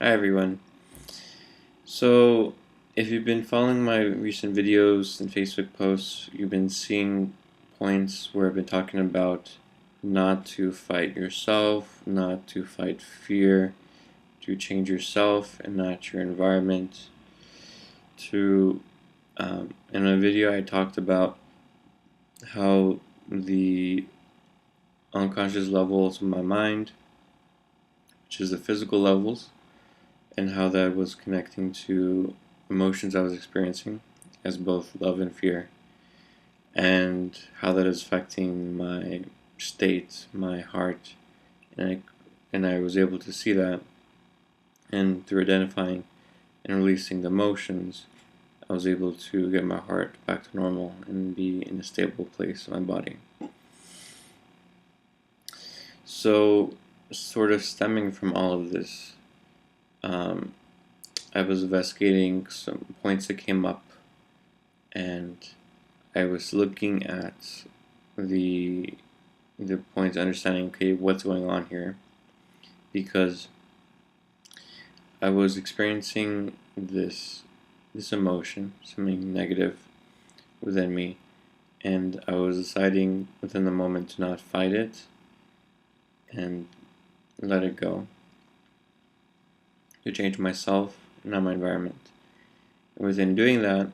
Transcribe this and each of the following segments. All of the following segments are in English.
Hi everyone. So, if you've been following my recent videos and Facebook posts, you've been seeing points where I've been talking about not to fight yourself, not to fight fear, to change yourself and not your environment. In a video, I talked about how the unconscious levels of my mind, which is the physical levels, and how that was connecting to emotions I was experiencing as both love and fear, and how that is affecting my state, my heart, and I was able to see that, and through identifying and releasing the emotions, I was able to get my heart back to normal and be in a stable place in my body. So, sort of stemming from all of this, um, I was investigating some points that came up, and I was looking at the the points, understanding, okay, what's going on here, because I was experiencing this emotion, something negative within me, and I was deciding within the moment to not fight it and let it go, to change myself, not my environment. And within doing that,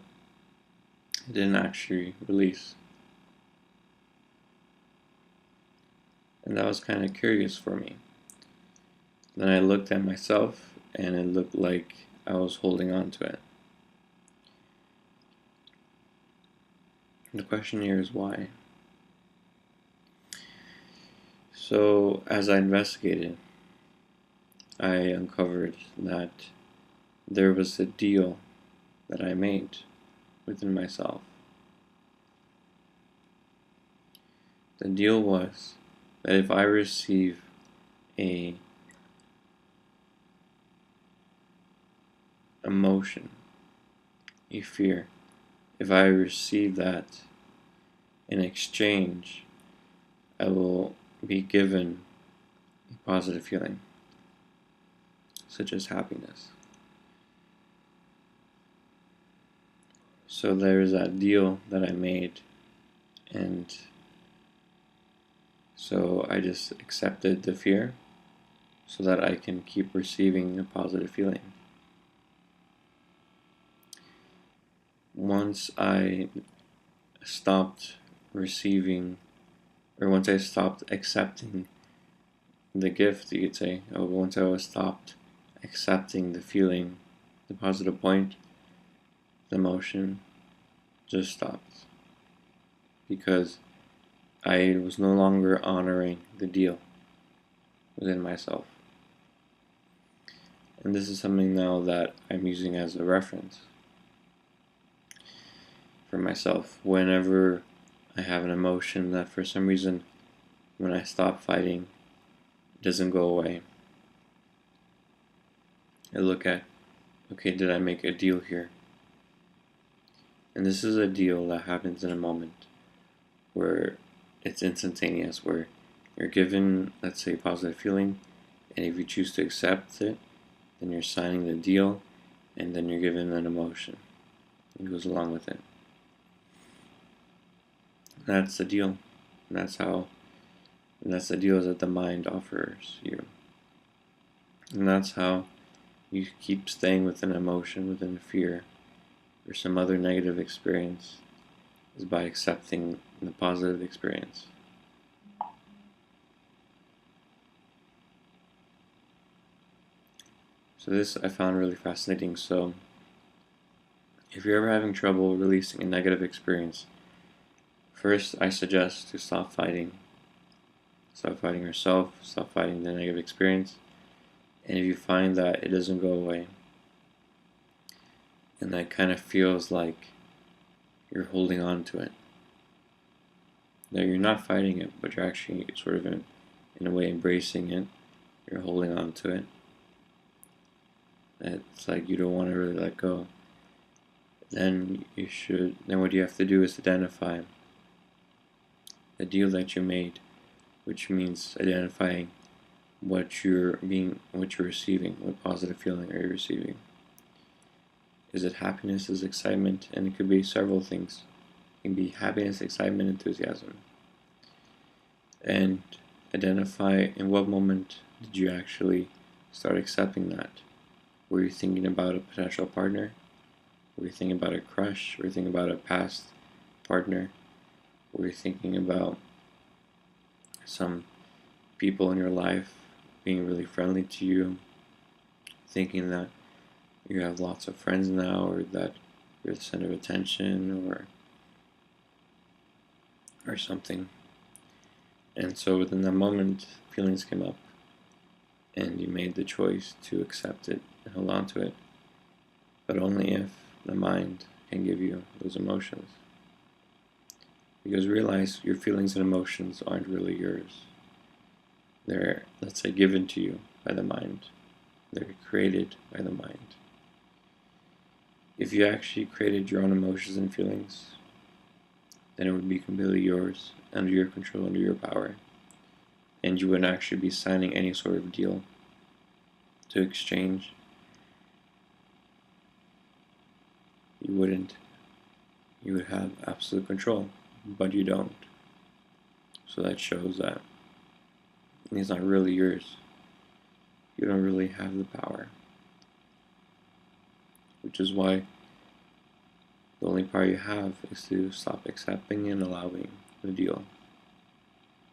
it didn't actually release. And that was kind of curious for me. Then I looked at myself, and it looked like I was holding on to it. The question here is why. So, as I investigated, I uncovered that there was a deal that I made within myself. The deal was that if I receive a emotion, a fear, if I receive that in exchange, I will be given a positive feeling, such as happiness. So there's that deal that I made, and so I just accepted the fear so that I can keep receiving a positive feeling. Once I stopped receiving, or once I stopped accepting the gift, you could say, or once I was stopped accepting the feeling, the positive point, the emotion just stopped, because I was no longer honoring the deal within myself. And this is something now that I'm using as a reference for myself. Whenever I have an emotion that for some reason, when I stop fighting, it doesn't go away, I look at, okay, did I make a deal here? And this is a deal that happens in a moment where it's instantaneous, where you're given, let's say, a positive feeling, and if you choose to accept it, then you're signing the deal, and then you're given an emotion. It goes along with it. That's the deal. And that's the deal that the mind offers you. And that's how you keep staying with an emotion, within fear, or some other negative experience, is by accepting the positive experience. So this I found really fascinating. So if you're ever having trouble releasing a negative experience, first I suggest to stop fighting. Stop fighting yourself, stop fighting the negative experience. And if you find that it doesn't go away, and that kind of feels like you're holding on to it, that you're not fighting it, but you're actually sort of in a way embracing it, you're holding on to it, it's like you don't want to really let go, then what you have to do is identify the deal that you made, which means identifying what you're receiving. What positive feeling are you receiving? Is it happiness? Is it excitement? And it could be several things. It can be happiness, excitement, enthusiasm. And identify in what moment did you actually start accepting that. Were you thinking about a potential partner? Were you thinking about a crush? Were you thinking about a past partner? Were you thinking about some people in your life being really friendly to you? Thinking that you have lots of friends now, or that you're the center of attention, or something. And so within that moment, feelings came up, and you made the choice to accept it and hold on to it, but only if the mind can give you those emotions. Because realize your feelings and emotions aren't really yours. They're, let's say, given to you by the mind. They're created by the mind. If you actually created your own emotions and feelings, then it would be completely yours, under your control, under your power. And you wouldn't actually be signing any sort of deal to exchange. You wouldn't. You would have absolute control, but you don't. So that shows that it's not really yours. You don't really have the power. Which is why the only power you have is to stop accepting and allowing the deal,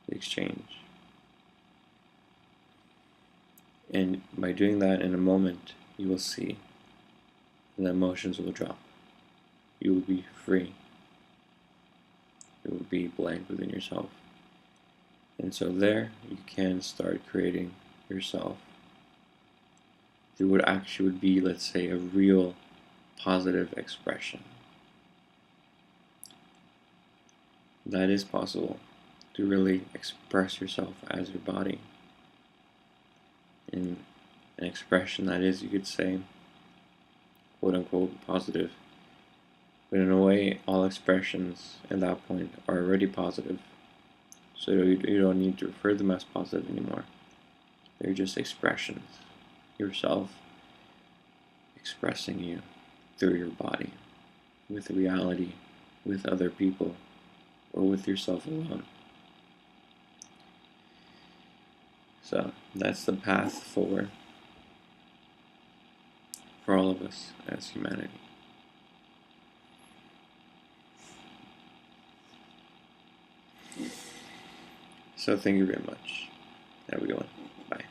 the exchange. And by doing that in a moment, you will see the emotions will drop. You will be free. You will be blank within yourself. And so there, you can start creating yourself through what actually would be, let's say, a real positive expression. That is possible, to really express yourself as your body in an expression that is, you could say, quote unquote, positive. But in a way, all expressions at that point are already positive. So you don't need to refer them as positive anymore. They're just expressions. Yourself expressing you through your body, with reality, with other people, or with yourself alone. So that's the path forward for all of us as humanity. So thank you very much. Have a good one. Bye.